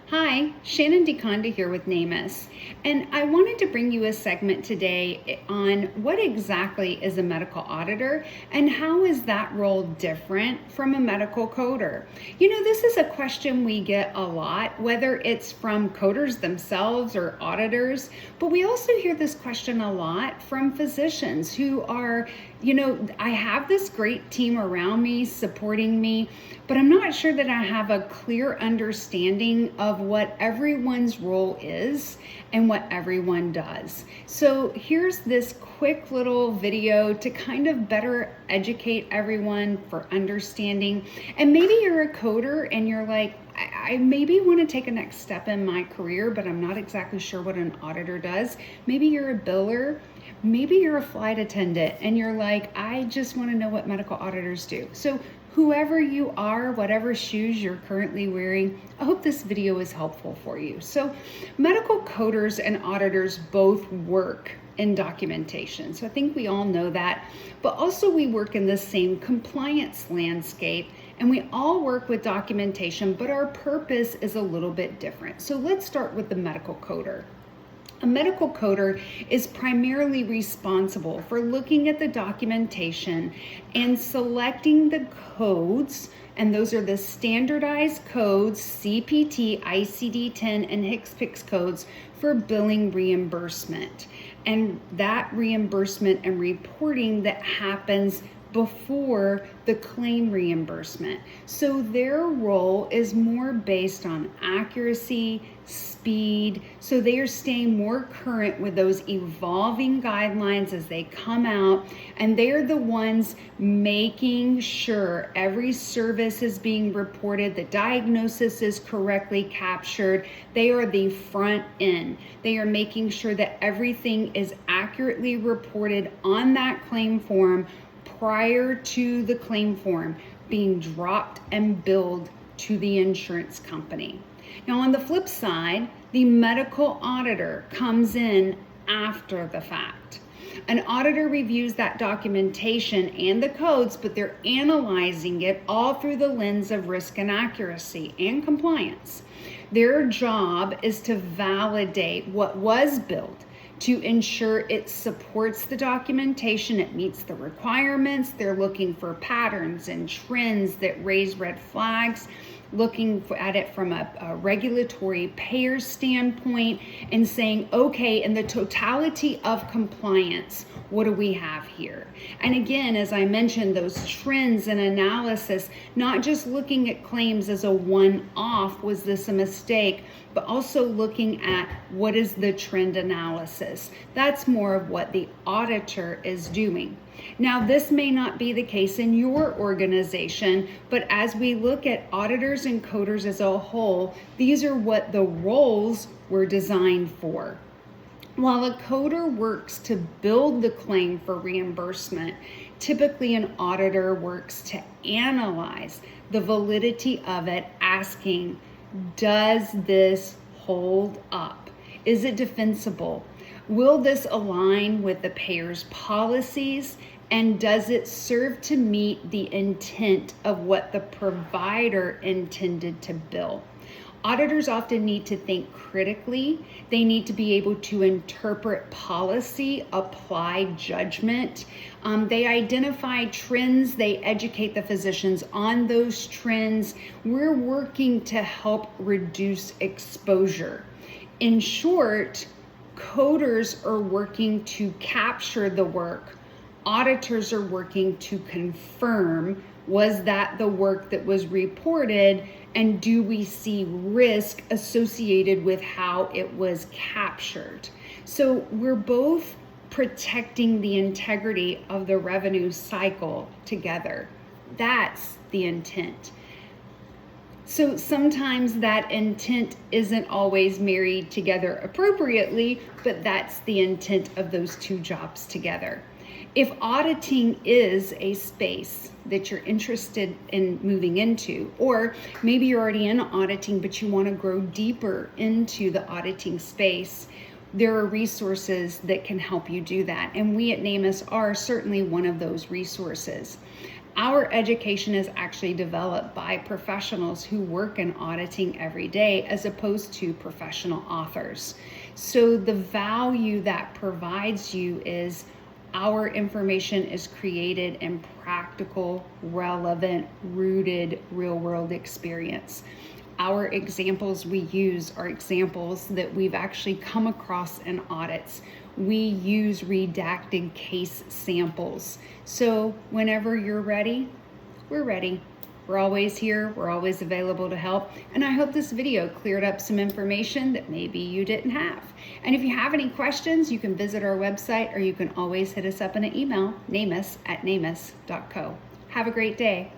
Hi, Shannon DeConda here with NamUs, and I wanted to bring you a segment today on what exactly is a medical auditor and how is that role different from a medical coder. This is a question we get a lot, whether it's from coders themselves or auditors, but we also hear this question a lot from physicians who are, I have this great team around me supporting me, but I'm not sure that I have a clear understanding of what everyone's role is and what everyone does. So here's this quick little video to kind of better educate everyone for understanding. And maybe you're a coder and you're like, I maybe want to take a next step in my career, but I'm not exactly sure what an auditor does. Maybe you're a biller. Maybe you're a flight attendant and you're like, I just want to know what medical auditors do. So whoever you are, whatever shoes you're currently wearing, I hope this video is helpful for you. So medical coders and auditors both work in documentation. So I think we all know that, but also we work in the same compliance landscape and we all work with documentation, but our purpose is a little bit different. So let's start with the medical coder. A medical coder is primarily responsible for looking at the documentation and selecting the codes, and those are the standardized codes, CPT, ICD-10, and HCPCS codes for billing reimbursement. And that reimbursement and reporting that happens before the claim reimbursement. So their role is more based on accuracy, speed, so they are staying more current with those evolving guidelines as they come out, and they're the ones making sure every service is being reported, the diagnosis is correctly captured. They are the front end. They are making sure that everything is accurately reported on that claim form prior to the claim form being dropped and billed to the insurance company. Now, on the flip side, the medical auditor comes in after the fact. An auditor reviews that documentation and the codes, but they're analyzing it all through the lens of risk and accuracy and compliance. Their job is to validate what was billed, to ensure it supports the documentation, it meets the requirements. They're looking for patterns and trends that raise red flags, looking at it from a regulatory payer standpoint and saying, okay, in the totality of compliance, what do we have here? And again, as I mentioned, those trends and analysis, not just looking at claims as a one-off, was this a mistake, but also looking at what is the trend analysis. That's more of what the auditor is doing. Now, this may not be the case in your organization, but as we look at auditors and coders as a whole, these are what the roles were designed for. While a coder works to build the claim for reimbursement, typically an auditor works to analyze the validity of it, asking, does this hold up? Is it defensible? Will this align with the payer's policies? And does it serve to meet the intent of what the provider intended to bill? Auditors often need to think critically. They need to be able to interpret policy, apply judgment. They identify trends. They educate the physicians on those trends. We're working to help reduce exposure. In short, coders are working to capture the work. Auditors are working to confirm, was that the work that was reported, and do we see risk associated with how it was captured? So we're both protecting the integrity of the revenue cycle together. That's the intent. So sometimes that intent isn't always married together appropriately, but that's the intent of those two jobs together. If auditing is a space that you're interested in moving into, or maybe you're already in auditing, but you want to grow deeper into the auditing space, there are resources that can help you do that. And we at NamUs are certainly one of those resources. Our education is actually developed by professionals who work in auditing every day as opposed to professional authors. So the value that provides you is our information is created in practical, relevant, rooted, real-world experience. Our examples we use are examples that we've actually come across in audits. We use redacted case samples. So whenever you're ready, we're ready. We're always here, we're always available to help. And I hope this video cleared up some information that maybe you didn't have. And if you have any questions, you can visit our website or you can always hit us up in an email, namus@namus.co. Have a great day.